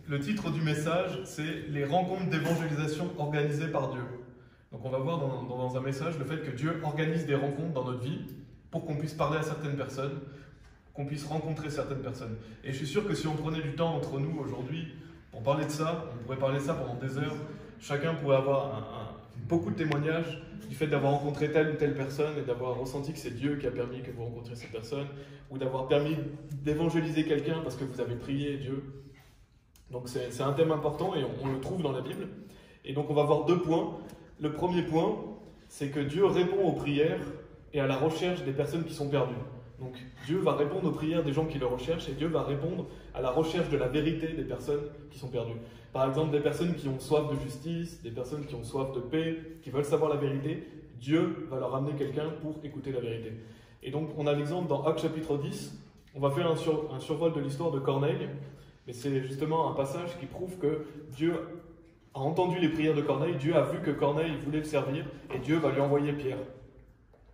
Le titre du message, c'est « Les rencontres d'évangélisation organisées par Dieu ». Donc on va voir dans un message le fait que Dieu organise des rencontres dans notre vie pour qu'on puisse parler à certaines personnes, qu'on puisse rencontrer certaines personnes. Et je suis sûr que si on prenait du temps entre nous aujourd'hui pour parler de ça, on pourrait parler de ça pendant des heures. Chacun pourrait avoir beaucoup de témoignages du fait d'avoir rencontré telle ou telle personne et d'avoir ressenti que c'est Dieu qui a permis que vous rencontriez cette personne, ou d'avoir permis d'évangéliser quelqu'un parce que vous avez prié Dieu. Donc c'est un thème important et on le trouve dans la Bible. Et donc on va voir 2 points. Le premier point, c'est que Dieu répond aux prières et à la recherche des personnes qui sont perdues. Donc Dieu va répondre aux prières des gens qui le recherchent et Dieu va répondre à la recherche de la vérité des personnes qui sont perdues. Par exemple, des personnes qui ont soif de justice, des personnes qui ont soif de paix, qui veulent savoir la vérité, Dieu va leur amener quelqu'un pour écouter la vérité. Et donc on a l'exemple dans Actes chapitre 10, on va faire un survol de l'histoire de Corneille, mais c'est justement un passage qui prouve que Dieu a entendu les prières de Corneille, Dieu a vu que Corneille voulait le servir et Dieu va lui envoyer Pierre.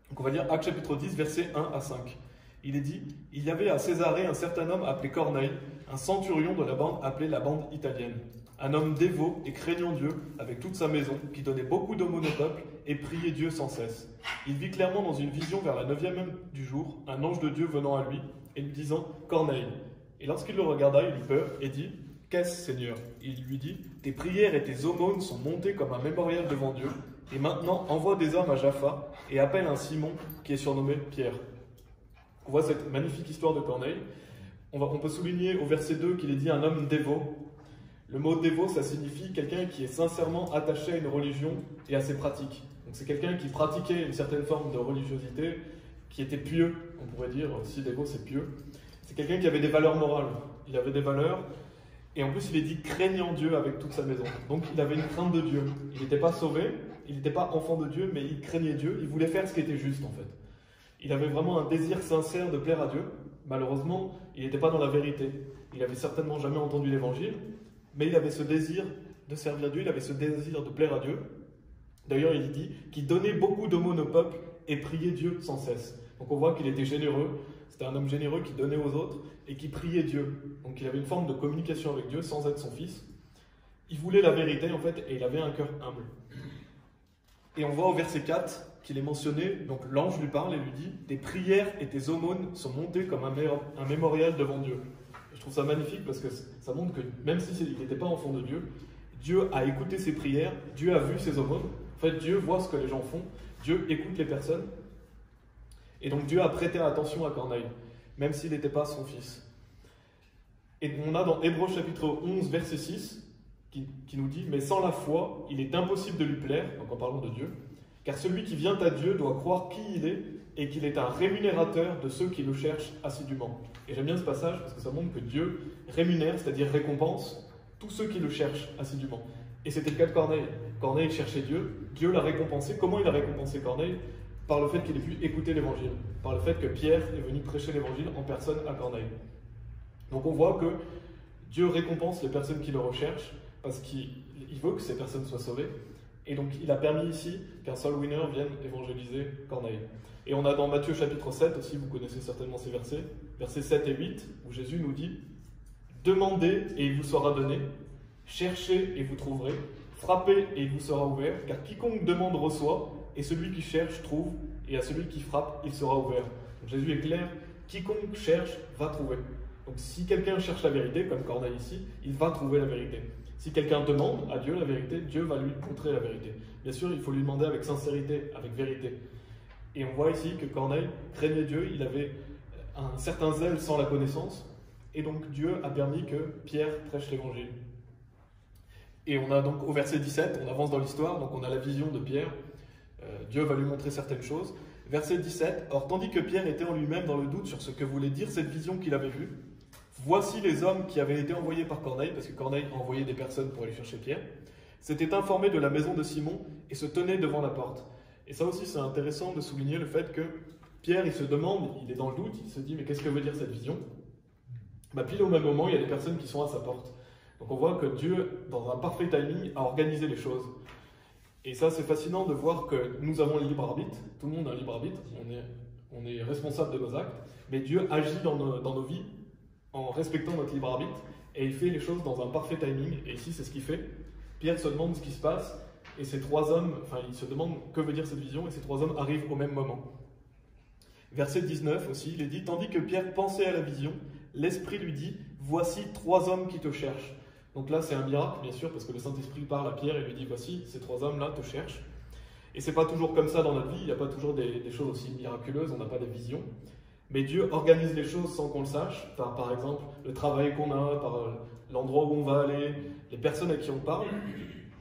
Donc on va lire Actes chapitre 10, versets 1 à 5. Il est dit « Il y avait à Césarée un certain homme appelé Corneille, un centurion de la bande appelée la bande italienne. Un homme dévot et craignant Dieu avec toute sa maison, qui donnait beaucoup d'aumônes au peuple et priait Dieu sans cesse. Il vit clairement dans une vision vers la 9e heure du jour, un ange de Dieu venant à lui et lui disant « Corneille ». Et lorsqu'il le regarda, il eut peur et dit « Qu'est-ce, Seigneur ?» Il lui dit « Tes prières et tes aumônes sont montées comme un mémorial devant Dieu, et maintenant envoie des hommes à Jaffa et appelle un Simon qui est surnommé Pierre. » On voit cette magnifique histoire de Corneille. On peut souligner au verset 2 qu'il est dit un homme dévot. Le mot dévot, ça signifie quelqu'un qui est sincèrement attaché à une religion et à ses pratiques. Donc c'est quelqu'un qui pratiquait une certaine forme de religiosité, qui était pieux, on pourrait dire, si dévot c'est pieux. C'est quelqu'un qui avait des valeurs morales. Il avait des valeurs, et en plus il est dit craignant Dieu avec toute sa maison. Donc il avait une crainte de Dieu. Il n'était pas sauvé, il n'était pas enfant de Dieu, mais il craignait Dieu, il voulait faire ce qui était juste en fait. Il avait vraiment un désir sincère de plaire à Dieu. Malheureusement, il n'était pas dans la vérité. Il n'avait certainement jamais entendu l'évangile, mais il avait ce désir de servir Dieu, il avait ce désir de plaire à Dieu. D'ailleurs, il dit qu'il donnait beaucoup d'aumônes au peuple et priait Dieu sans cesse. Donc on voit qu'il était généreux, c'était un homme généreux qui donnait aux autres et qui priait Dieu. Donc il avait une forme de communication avec Dieu sans être son fils. Il voulait la vérité en fait et il avait un cœur humble. Et on voit au verset 4 qu'il est mentionné, donc l'ange lui parle et lui dit « Tes prières et tes aumônes sont montées comme un mémorial devant Dieu. » Je trouve ça magnifique parce que ça montre que même s'il n'était pas enfant de Dieu, Dieu a écouté ses prières, Dieu a vu ses aumônes. En fait, Dieu voit ce que les gens font, Dieu écoute les personnes. Et donc Dieu a prêté attention à Corneille, même s'il n'était pas son fils. Et on a dans Hébreux chapitre 11, verset 6, qui nous dit « Mais sans la foi, il est impossible de lui plaire », donc en parlant de Dieu, « car celui qui vient à Dieu doit croire qui il est et qu'il est un rémunérateur de ceux qui le cherchent assidûment. » Et j'aime bien ce passage parce que ça montre que Dieu rémunère, c'est-à-dire récompense, tous ceux qui le cherchent assidûment. Et c'était le cas de Corneille. Corneille cherchait Dieu, Dieu l'a récompensé. Comment il a récompensé Corneille? Par le fait qu'il ait pu écouter l'évangile, par le fait que Pierre est venu prêcher l'évangile en personne à Corneille. Donc on voit que Dieu récompense les personnes qui le recherchent parce qu'il veut que ces personnes soient sauvées. Et donc il a permis ici qu'un soul winner vienne évangéliser Corneille. Et on a dans Matthieu chapitre 7 aussi, vous connaissez certainement ces versets, versets 7 et 8, où Jésus nous dit « Demandez et il vous sera donné, cherchez et vous trouverez, frappez et il vous sera ouvert, car quiconque demande reçoit, et celui qui cherche trouve, et à celui qui frappe, il sera ouvert. » Donc Jésus est clair, quiconque cherche va trouver. Donc si quelqu'un cherche la vérité, comme Corneille ici, il va trouver la vérité. Si quelqu'un demande à Dieu la vérité, Dieu va lui montrer la vérité. Bien sûr, il faut lui demander avec sincérité, avec vérité. Et on voit ici que Corneille craignait Dieu, il avait un certain zèle sans la connaissance, et donc Dieu a permis que Pierre prêche l'évangile. Et on a donc au verset 17, on avance dans l'histoire, donc on a la vision de Pierre, Dieu va lui montrer certaines choses. Verset 17, « Or, tandis que Pierre était en lui-même dans le doute sur ce que voulait dire cette vision qu'il avait vue, voici les hommes qui avaient été envoyés par Corneille, parce que Corneille a envoyé des personnes pour aller chercher Pierre, s'étaient informés de la maison de Simon et se tenaient devant la porte. » Et ça aussi, c'est intéressant de souligner le fait que Pierre, il se demande, il est dans le doute, il se dit « Mais qu'est-ce que veut dire cette vision ?» Pile au même moment, il y a des personnes qui sont à sa porte. Donc on voit que Dieu, dans un parfait timing, a organisé les choses. Et ça, c'est fascinant de voir que nous avons le libre arbitre, tout le monde a un libre arbitre, on est responsable de nos actes, mais Dieu agit dans nos vies en respectant notre libre arbitre, Et il fait les choses dans un parfait timing. Et ici, c'est ce qu'il fait. Pierre se demande ce qui se passe. Et ces trois hommes, enfin, il se demande que veut dire cette vision. Et ces trois hommes arrivent au même moment. Verset 19 aussi, il est dit, tandis que Pierre pensait à la vision, l'Esprit lui dit, voici trois hommes qui te cherchent. Donc là, c'est un miracle, bien sûr, parce que le Saint-Esprit parle à Pierre et lui dit, voici, ces trois hommes-là te cherchent. Et c'est pas toujours comme ça dans notre vie, il n'y a pas toujours des choses aussi miraculeuses, on n'a pas des visions. Mais Dieu organise les choses sans qu'on le sache, par exemple le travail qu'on a, par l'endroit où on va aller, les personnes à qui on parle,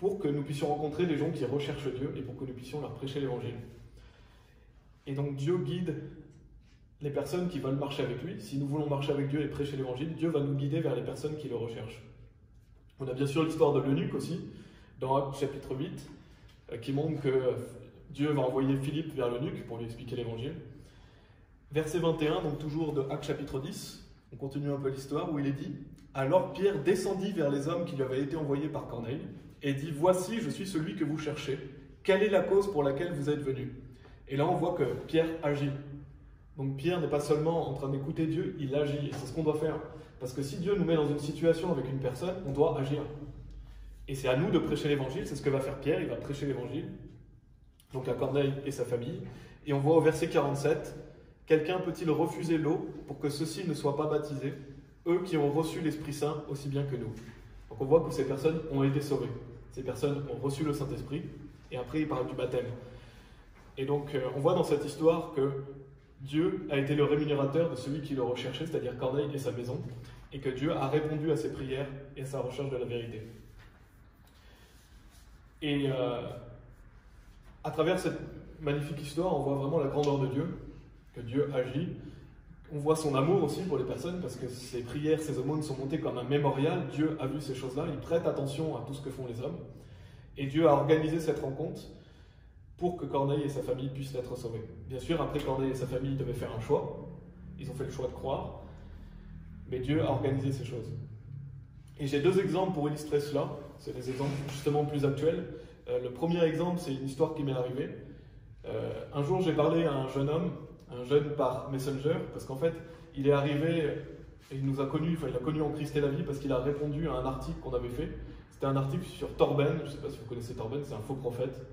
pour que nous puissions rencontrer des gens qui recherchent Dieu et pour que nous puissions leur prêcher l'Évangile. Et donc Dieu guide les personnes qui veulent marcher avec lui. Si nous voulons marcher avec Dieu et prêcher l'Évangile, Dieu va nous guider vers les personnes qui le recherchent. On a bien sûr l'histoire de l'eunuque aussi, dans Actes chapitre 8, qui montre que Dieu va envoyer Philippe vers l'eunuque pour lui expliquer l'Évangile. Verset 21, donc toujours de Actes chapitre 10, on continue un peu l'histoire, où il est dit « Alors Pierre descendit vers les hommes qui lui avaient été envoyés par Corneille, et dit « Voici, je suis celui que vous cherchez. Quelle est la cause pour laquelle vous êtes venus ?» Et là, on voit que Pierre agit. Donc Pierre n'est pas seulement en train d'écouter Dieu, il agit, et c'est ce qu'on doit faire. Parce que si Dieu nous met dans une situation avec une personne, on doit agir. Et c'est à nous de prêcher l'Évangile, c'est ce que va faire Pierre, il va prêcher l'Évangile, donc à Corneille et sa famille. Et on voit au verset 47, « Quelqu'un peut-il refuser l'eau pour que ceux-ci ne soient pas baptisés, eux qui ont reçu l'Esprit Saint aussi bien que nous ?» Donc on voit que ces personnes ont été sauvées. Ces personnes ont reçu le Saint-Esprit, et après il parle du baptême. Et donc on voit dans cette histoire que Dieu a été le rémunérateur de celui qui le recherchait, c'est-à-dire Corneille et sa maison, et que Dieu a répondu à ses prières et à sa recherche de la vérité. Et à travers cette magnifique histoire, on voit vraiment la grandeur de Dieu, que Dieu agit. On voit son amour aussi pour les personnes, parce que ses prières, ses aumônes sont montées comme un mémorial. Dieu a vu ces choses-là, il prête attention à tout ce que font les hommes. Et Dieu a organisé cette rencontre pour que Corneille et sa famille puissent être sauvés. Bien sûr, après Corneille et sa famille devaient faire un choix. Ils ont fait le choix de croire. Mais Dieu a organisé ces choses. Et j'ai deux exemples pour illustrer cela. C'est des exemples justement plus actuels. Le premier exemple, c'est une histoire qui m'est arrivée. Un jour, j'ai parlé à un jeune homme, un jeune par Messenger, parce qu'en fait, il est arrivé, et il nous a connus, enfin il a connu en Christ et la vie, parce qu'il a répondu à un article qu'on avait fait. C'était un article sur Torben, je ne sais pas si vous connaissez Torben, c'est un faux prophète,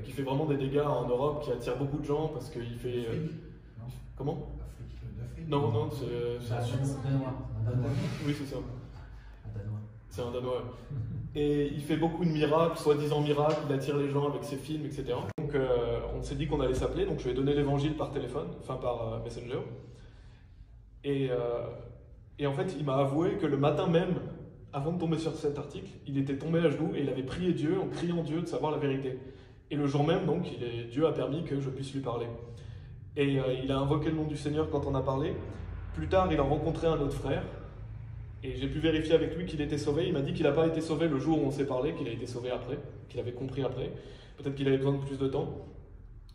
qui fait vraiment des dégâts en Europe, qui attire beaucoup de gens, parce qu'il fait... Comment ? Non, non, c'est un Danois. Oui, c'est ça. Un Danois. C'est un Danois. Et il fait beaucoup de miracles, soi-disant miracles, il attire les gens avec ses films, etc. Donc on s'est dit qu'on allait s'appeler, donc je lui ai donné l'évangile par téléphone, enfin par Messenger. Et en fait, il m'a avoué que le matin même, avant de tomber sur cet article, il était tombé à genoux et il avait prié Dieu en criant Dieu de savoir la vérité. Et le jour même, donc, Dieu a permis que je puisse lui parler. Et il a invoqué le nom du Seigneur quand on a parlé. Plus tard, il a rencontré un autre frère. Et j'ai pu vérifier avec lui qu'il était sauvé. Il m'a dit qu'il n'a pas été sauvé le jour où on s'est parlé, qu'il a été sauvé après, qu'il avait compris après. Peut-être qu'il avait besoin de plus de temps.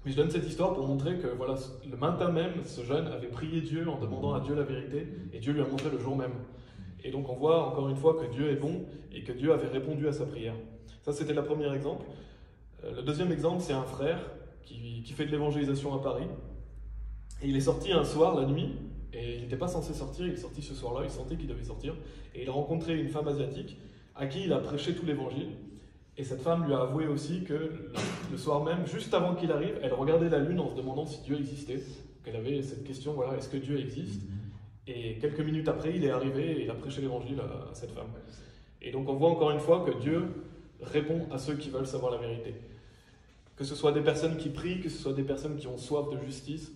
Mais je donne cette histoire pour montrer que voilà, le matin même, ce jeune avait prié Dieu en demandant à Dieu la vérité. Et Dieu lui a montré le jour même. Et donc on voit encore une fois que Dieu est bon et que Dieu avait répondu à sa prière. Ça, c'était le premier exemple. Le deuxième exemple, c'est un frère qui fait de l'évangélisation à Paris. Et il est sorti un soir, la nuit, et il n'était pas censé sortir, il est sorti ce soir-là, il sentait qu'il devait sortir. Et il a rencontré une femme asiatique à qui il a prêché tout l'évangile. Et cette femme lui a avoué aussi que le soir même, juste avant qu'il arrive, elle regardait la lune en se demandant si Dieu existait. Elle avait cette question, voilà, est-ce que Dieu existe ? Et quelques minutes après, il est arrivé et il a prêché l'évangile à cette femme. Et donc on voit encore une fois que Dieu répond à ceux qui veulent savoir la vérité. Que ce soit des personnes qui prient, que ce soit des personnes qui ont soif de justice,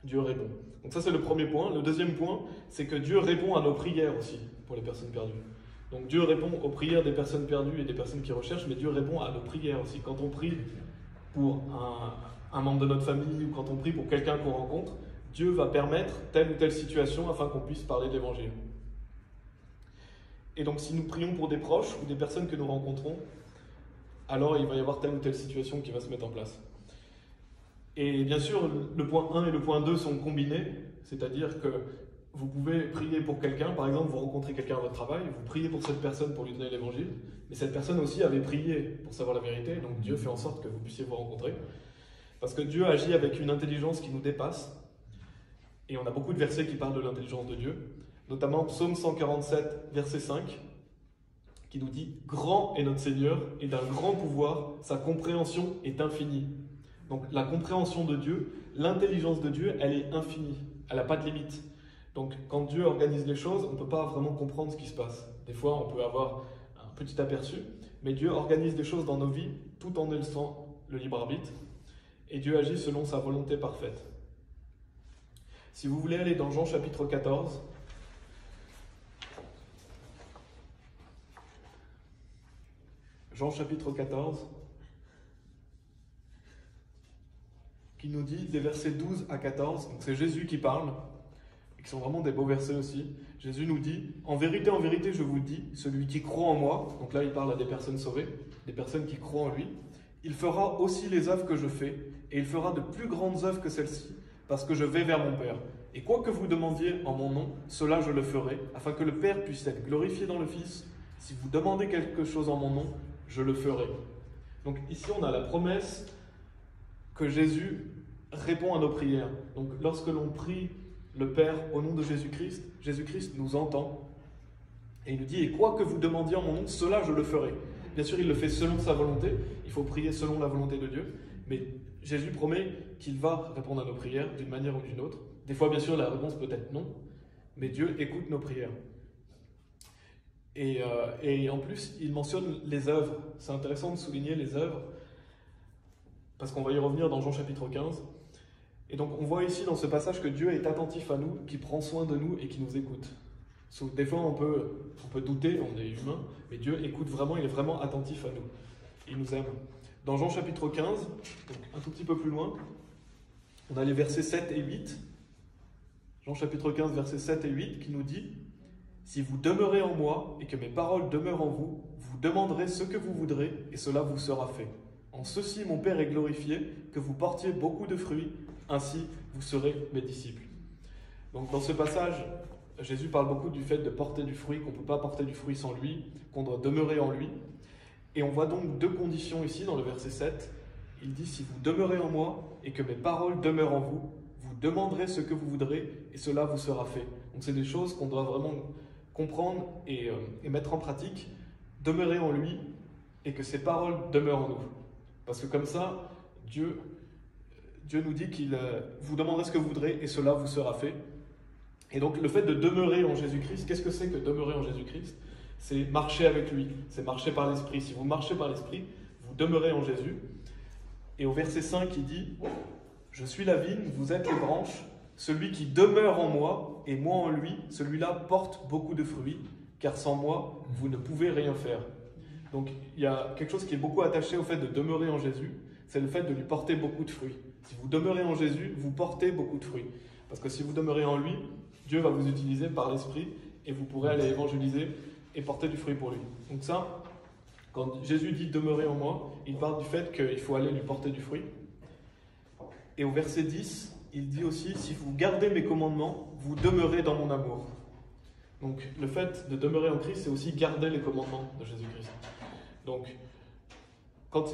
Dieu répond. Donc ça, c'est le premier point. Le deuxième point, c'est que Dieu répond à nos prières aussi, pour les personnes perdues. Donc Dieu répond aux prières des personnes perdues et des personnes qui recherchent, mais Dieu répond à nos prières aussi. Quand on prie pour un membre de notre famille, ou quand on prie pour quelqu'un qu'on rencontre, Dieu va permettre telle ou telle situation afin qu'on puisse parler de l'Évangile. Et donc si nous prions pour des proches ou des personnes que nous rencontrons, alors il va y avoir telle ou telle situation qui va se mettre en place. Et bien sûr, le point 1 et le point 2 sont combinés, c'est-à-dire que vous pouvez prier pour quelqu'un, par exemple, vous rencontrez quelqu'un à votre travail, vous priez pour cette personne pour lui donner l'évangile, mais cette personne aussi avait prié pour savoir la vérité, donc Dieu fait en sorte que vous puissiez vous rencontrer. Parce que Dieu agit avec une intelligence qui nous dépasse, et on a beaucoup de versets qui parlent de l'intelligence de Dieu. notamment Psaume 147, verset 5, qui nous dit « Grand est notre Seigneur, et d'un grand pouvoir, sa compréhension est infinie. » Donc la compréhension de Dieu, l'intelligence de Dieu, elle est infinie, elle n'a pas de limite. Donc quand Dieu organise les choses, on ne peut pas vraiment comprendre ce qui se passe. Des fois, on peut avoir un petit aperçu, mais Dieu organise des choses dans nos vies tout en laissant le libre arbitre, et Dieu agit selon sa volonté parfaite. Si vous voulez aller dans Jean chapitre 14, Jean chapitre 14, qui nous dit des versets 12 à 14, donc c'est Jésus qui parle, et qui sont vraiment des beaux versets aussi. Jésus nous dit « En vérité, je vous dis, celui qui croit en moi », donc là il parle à des personnes sauvées, des personnes qui croient en lui, « il fera aussi les œuvres que je fais, et il fera de plus grandes œuvres que celles-ci, parce que je vais vers mon Père. Et quoi que vous demandiez en mon nom, cela je le ferai, afin que le Père puisse être glorifié dans le Fils. Si vous demandez quelque chose en mon nom, je le ferai. » Donc ici on a la promesse que Jésus répond à nos prières. Donc lorsque l'on prie le Père au nom de Jésus-Christ, Jésus-Christ nous entend et il nous dit « Et quoi que vous demandiez en mon nom, cela je le ferai. » Bien sûr, il le fait selon sa volonté, il faut prier selon la volonté de Dieu, mais Jésus promet qu'il va répondre à nos prières d'une manière ou d'une autre. Des fois, bien sûr, la réponse peut être non, mais Dieu écoute nos prières. Et en plus, il mentionne les œuvres. C'est intéressant de souligner les œuvres, parce qu'on va y revenir dans Jean chapitre 15. Et donc, on voit ici dans ce passage que Dieu est attentif à nous, qui prend soin de nous et qui nous écoute. Des fois, on peut douter, on est humain, mais Dieu écoute vraiment, il est vraiment attentif à nous. Il nous aime. Dans Jean chapitre 15, donc un tout petit peu plus loin, on a les versets 7 et 8. Jean chapitre 15, versets 7 et 8, qui nous dit « Si vous demeurez en moi et que mes paroles demeurent en vous, vous demanderez ce que vous voudrez et cela vous sera fait. En ceci, mon Père est glorifié, que vous portiez beaucoup de fruits, ainsi vous serez mes disciples. » Donc dans ce passage, Jésus parle beaucoup du fait de porter du fruit, qu'on ne peut pas porter du fruit sans lui, qu'on doit demeurer en lui. Et on voit donc deux conditions ici dans le verset 7. Il dit « Si vous demeurez en moi et que mes paroles demeurent en vous, vous demanderez ce que vous voudrez et cela vous sera fait. » Donc c'est des choses qu'on doit vraiment comprendre et mettre en pratique. Demeurer en lui et que ses paroles demeurent en nous. Parce que comme ça, Dieu nous dit qu'il vous demanderez ce que vous voudrez et cela vous sera fait. Et donc le fait de demeurer en Jésus-Christ, qu'est-ce que c'est que demeurer en Jésus-Christ? C'est marcher avec lui, c'est marcher par l'Esprit. Si vous marchez par l'Esprit, vous demeurez en Jésus. Et au verset 5, il dit « Je suis la vigne, vous êtes les branches. Celui qui demeure en moi et moi en lui, celui-là porte beaucoup de fruits, car sans moi, vous ne pouvez rien faire. » Donc il y a quelque chose qui est beaucoup attaché au fait de demeurer en Jésus, c'est le fait de lui porter beaucoup de fruits. Si vous demeurez en Jésus, vous portez beaucoup de fruits. Parce que si vous demeurez en lui, Dieu va vous utiliser par l'Esprit et vous pourrez aller évangéliser et porter du fruit pour lui. Donc ça, quand Jésus dit « demeurer en moi », il parle du fait qu'il faut aller lui porter du fruit. Et au verset 10, il dit aussi « Si vous gardez mes commandements, vous demeurez dans mon amour ». Donc le fait de demeurer en Christ, c'est aussi garder les commandements de Jésus-Christ. Donc quand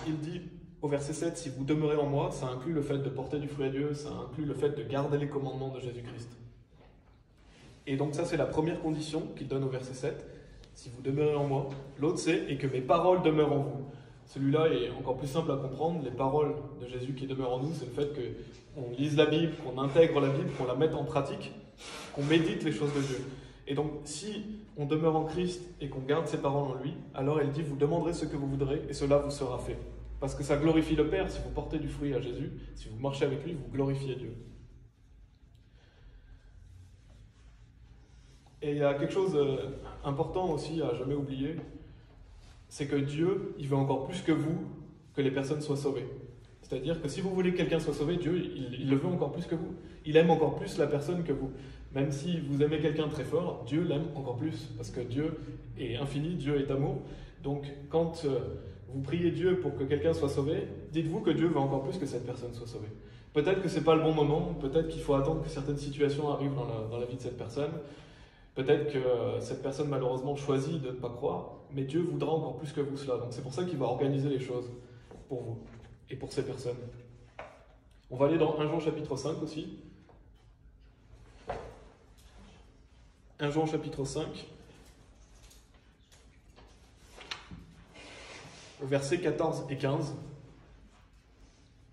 il dit au verset 7 « Si vous demeurez en moi », ça inclut le fait de porter du fruit à Dieu, ça inclut le fait de garder les commandements de Jésus-Christ. Et donc ça, c'est la première condition qu'il donne au verset 7. Si vous demeurez en moi. L'autre, c'est « et que mes paroles demeurent en vous ». Celui-là est encore plus simple à comprendre. Les paroles de Jésus qui demeurent en nous, c'est le fait qu'on lise la Bible, qu'on intègre la Bible, qu'on la mette en pratique, qu'on médite les choses de Dieu. Et donc, si on demeure en Christ et qu'on garde ses paroles en lui, alors il dit « vous demanderez ce que vous voudrez et cela vous sera fait ». Parce que ça glorifie le Père. Si vous portez du fruit à Jésus, si vous marchez avec lui, vous glorifiez Dieu. Et il y a quelque chose d'important aussi à jamais oublier, c'est que Dieu, il veut encore plus que vous, que les personnes soient sauvées. C'est-à-dire que si vous voulez que quelqu'un soit sauvé, Dieu, il le veut encore plus que vous. Il aime encore plus la personne que vous. Même si vous aimez quelqu'un très fort, Dieu l'aime encore plus, parce que Dieu est infini, Dieu est amour. Donc quand vous priez Dieu pour que quelqu'un soit sauvé, dites-vous que Dieu veut encore plus que cette personne soit sauvée. Peut-être que ce n'est pas le bon moment, peut-être qu'il faut attendre que certaines situations arrivent dans la vie de cette personne. Peut-être que cette personne malheureusement choisit de ne pas croire, mais Dieu voudra encore plus que vous cela. Donc c'est pour ça qu'il va organiser les choses pour vous et pour ces personnes. On va aller dans 1 Jean chapitre 5 aussi. 1 Jean chapitre 5, au verset 14 et 15.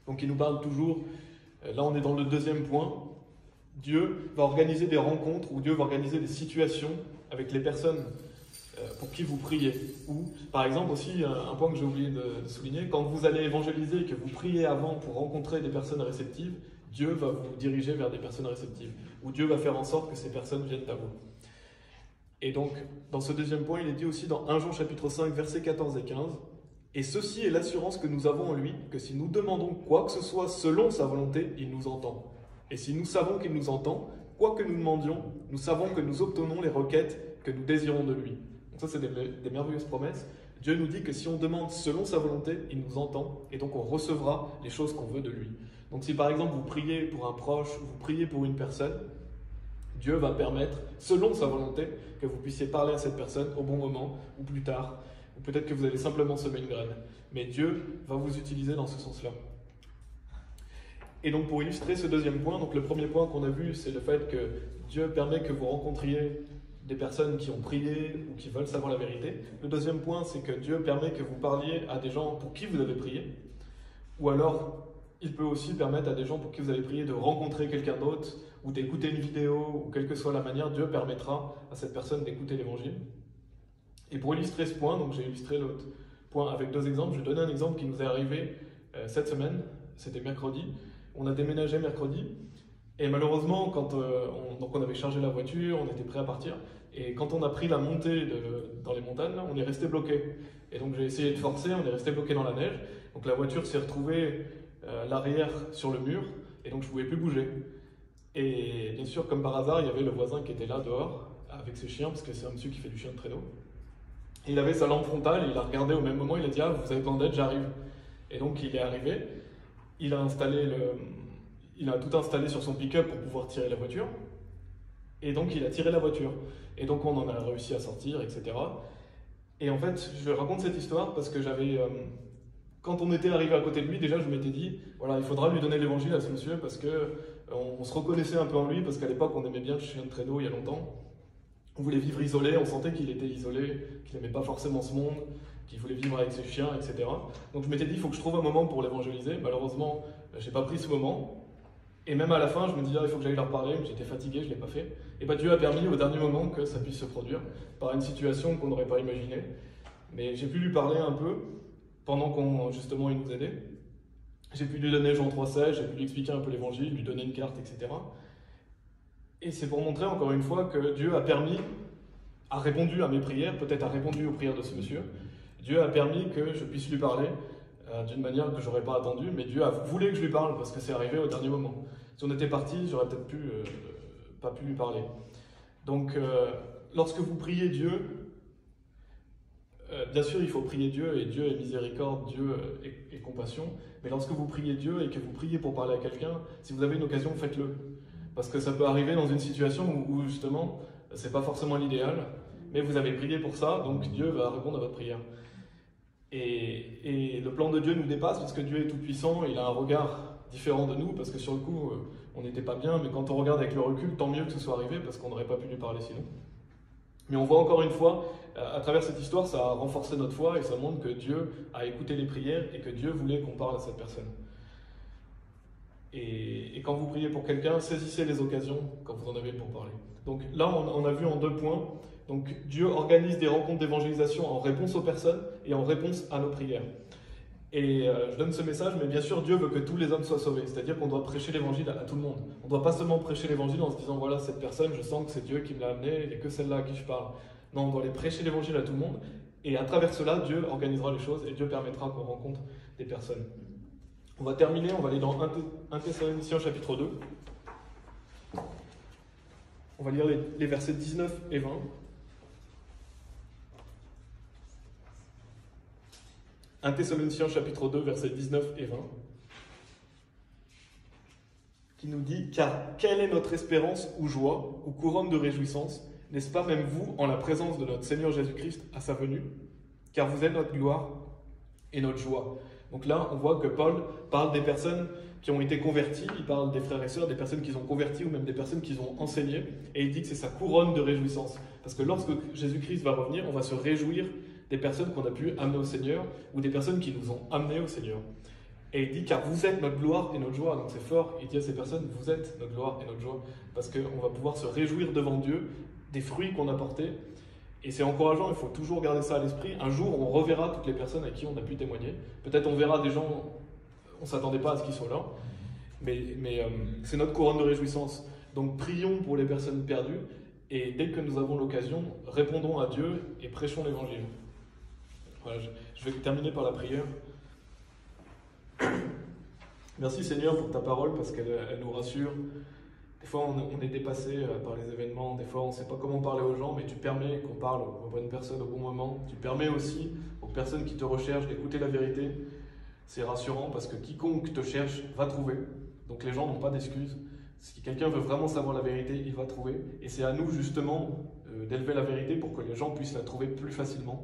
Donc il nous parle toujours, là on est dans le deuxième point, Dieu va organiser des rencontres ou Dieu va organiser des situations avec les personnes pour qui vous priez. Ou par exemple aussi, un point que j'ai oublié de souligner, quand vous allez évangéliser et que vous priez avant pour rencontrer des personnes réceptives, Dieu va vous diriger vers des personnes réceptives. Ou Dieu va faire en sorte que ces personnes viennent à vous. Et donc, dans ce deuxième point, il est dit aussi dans 1 Jean chapitre 5, versets 14 et 15, « Et ceci est l'assurance que nous avons en lui, que si nous demandons quoi que ce soit selon sa volonté, il nous entend. Et si nous savons qu'il nous entend, quoi que nous demandions, nous savons que nous obtenons les requêtes que nous désirons de lui. » Donc ça, c'est des merveilleuses promesses. Dieu nous dit que si on demande selon sa volonté, il nous entend, et donc on recevra les choses qu'on veut de lui. Donc si par exemple vous priez pour un proche, vous priez pour une personne, Dieu va permettre, selon sa volonté, que vous puissiez parler à cette personne au bon moment, ou plus tard, ou peut-être que vous allez simplement semer une graine. Mais Dieu va vous utiliser dans ce sens-là. Et donc pour illustrer ce deuxième point, donc le premier point qu'on a vu, c'est le fait que Dieu permet que vous rencontriez des personnes qui ont prié ou qui veulent savoir la vérité. Le deuxième point, c'est que Dieu permet que vous parliez à des gens pour qui vous avez prié. Ou alors, il peut aussi permettre à des gens pour qui vous avez prié de rencontrer quelqu'un d'autre ou d'écouter une vidéo, ou quelle que soit la manière, Dieu permettra à cette personne d'écouter l'évangile. Et pour illustrer ce point, donc j'ai illustré l'autre point avec deux exemples. Je vais donner un exemple qui nous est arrivé cette semaine, c'était mercredi. On a déménagé mercredi, et malheureusement, quand on avait chargé la voiture, on était prêt à partir, et quand on a pris la montée dans les montagnes, là, on est resté bloqué. Et donc j'ai essayé de forcer, on est resté bloqué dans la neige, donc la voiture s'est retrouvée l'arrière sur le mur, et donc je ne pouvais plus bouger. Et bien sûr, comme par hasard, il y avait le voisin qui était là dehors, avec ses chiens, parce que c'est un monsieur qui fait du chien de traîneau. Et il avait sa lampe frontale, et il a regardé au même moment, il a dit « Ah, vous avez besoin d'aide, j'arrive ». Et donc il est arrivé, il a tout installé sur son pick-up pour pouvoir tirer la voiture, et donc il a tiré la voiture. Et donc on en a réussi à sortir, etc. Et en fait, je raconte cette histoire parce que quand on était arrivé à côté de lui, déjà je m'étais dit, voilà, il faudra lui donner l'évangile à ce monsieur parce qu'on se reconnaissait un peu en lui, parce qu'à l'époque on aimait bien le chien de traîneau il y a longtemps. On voulait vivre isolé, on sentait qu'il était isolé, qu'il n'aimait pas forcément ce monde, qu'il voulait vivre avec ses chiens, etc. Donc je m'étais dit, il faut que je trouve un moment pour l'évangéliser. Malheureusement, je n'ai pas pris ce moment. Et même à la fin, je me disais, il faut que j'aille leur parler, mais j'étais fatigué, je ne l'ai pas fait. Et Dieu a permis au dernier moment que ça puisse se produire, par une situation qu'on n'aurait pas imaginée. Mais j'ai pu lui parler un peu, pendant justement il nous aidait. J'ai pu lui donner Jean 3,16, j'ai pu lui expliquer un peu l'évangile, lui donner une carte, etc. Et c'est pour montrer encore une fois que Dieu a répondu à mes prières, peut-être a répondu aux prières de ce monsieur. Dieu a permis que je puisse lui parler d'une manière que je n'aurais pas attendue, mais Dieu a voulu que je lui parle parce que c'est arrivé au dernier moment. Si on était parti, j'aurais peut-être pas pu lui parler. Donc, lorsque vous priez Dieu, bien sûr, il faut prier Dieu, et Dieu est miséricorde, Dieu est compassion, mais lorsque vous priez Dieu et que vous priez pour parler à quelqu'un, si vous avez une occasion, faites-le. Parce que ça peut arriver dans une situation où justement, c'est pas forcément l'idéal, mais vous avez prié pour ça, donc Dieu va répondre à votre prière. Et le plan de Dieu nous dépasse parce que Dieu est tout-puissant, il a un regard différent de nous, parce que sur le coup, on n'était pas bien, mais quand on regarde avec le recul, tant mieux que ce soit arrivé, parce qu'on n'aurait pas pu lui parler sinon. Mais on voit encore une fois, à travers cette histoire, ça a renforcé notre foi, et ça montre que Dieu a écouté les prières, et que Dieu voulait qu'on parle à cette personne. Et quand vous priez pour quelqu'un, saisissez les occasions quand vous en avez pour parler. Donc là, on a vu en 2 points. Donc Dieu organise des rencontres d'évangélisation en réponse aux personnes et en réponse à nos prières. Et je donne ce message, mais bien sûr, Dieu veut que tous les hommes soient sauvés. C'est-à-dire qu'on doit prêcher l'évangile à tout le monde. On ne doit pas seulement prêcher l'évangile en se disant, voilà, cette personne, je sens que c'est Dieu qui me l'a amenée et que celle-là à qui je parle. Non, on doit aller prêcher l'évangile à tout le monde. Et à travers cela, Dieu organisera les choses et Dieu permettra qu'on rencontre des personnes. On va terminer, on va aller dans 1 Thessaloniciens chapitre 2. On va lire les versets 19 et 20. 1 Thessaloniciens chapitre 2, versets 19 et 20. Qui nous dit « Car quelle est notre espérance ou joie ou couronne de réjouissance, n'est-ce pas même vous en la présence de notre Seigneur Jésus-Christ à sa venue? Car vous êtes notre gloire et notre joie. » Donc là, on voit que Paul parle des personnes qui ont été converties, il parle des frères et sœurs, des personnes qu'ils ont converties ou même des personnes qu'ils ont enseignées, et il dit que c'est sa couronne de réjouissance. Parce que lorsque Jésus-Christ va revenir, on va se réjouir des personnes qu'on a pu amener au Seigneur ou des personnes qui nous ont amenés au Seigneur. Et il dit, car vous êtes notre gloire et notre joie. Donc c'est fort, il dit à ces personnes, vous êtes notre gloire et notre joie. Parce qu'on va pouvoir se réjouir devant Dieu des fruits qu'on a portés. Et c'est encourageant, il faut toujours garder ça à l'esprit. Un jour, on reverra toutes les personnes à qui on a pu témoigner. Peut-être on verra des gens, on ne s'attendait pas à ce qu'ils soient là. Mais c'est notre couronne de réjouissance. Donc prions pour les personnes perdues. Et dès que nous avons l'occasion, répondons à Dieu et prêchons l'évangile. Voilà, je vais terminer par la prière. Merci Seigneur pour ta parole parce qu'elle nous rassure. Des fois on est dépassé par les événements, des fois on ne sait pas comment parler aux gens, mais tu permets qu'on parle aux bonnes personnes au bon moment. Tu permets aussi aux personnes qui te recherchent d'écouter la vérité. C'est rassurant parce que quiconque te cherche va trouver. Donc les gens n'ont pas d'excuses. Si quelqu'un veut vraiment savoir la vérité, il va trouver. Et c'est à nous justement d'élever la vérité pour que les gens puissent la trouver plus facilement.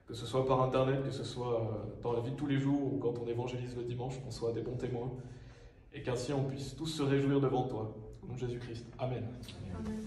Que ce soit par internet, que ce soit dans la vie de tous les jours ou quand on évangélise le dimanche, qu'on soit des bons témoins. Et qu'ainsi on puisse tous se réjouir devant toi. Au nom de Jésus-Christ. Amen. Amen.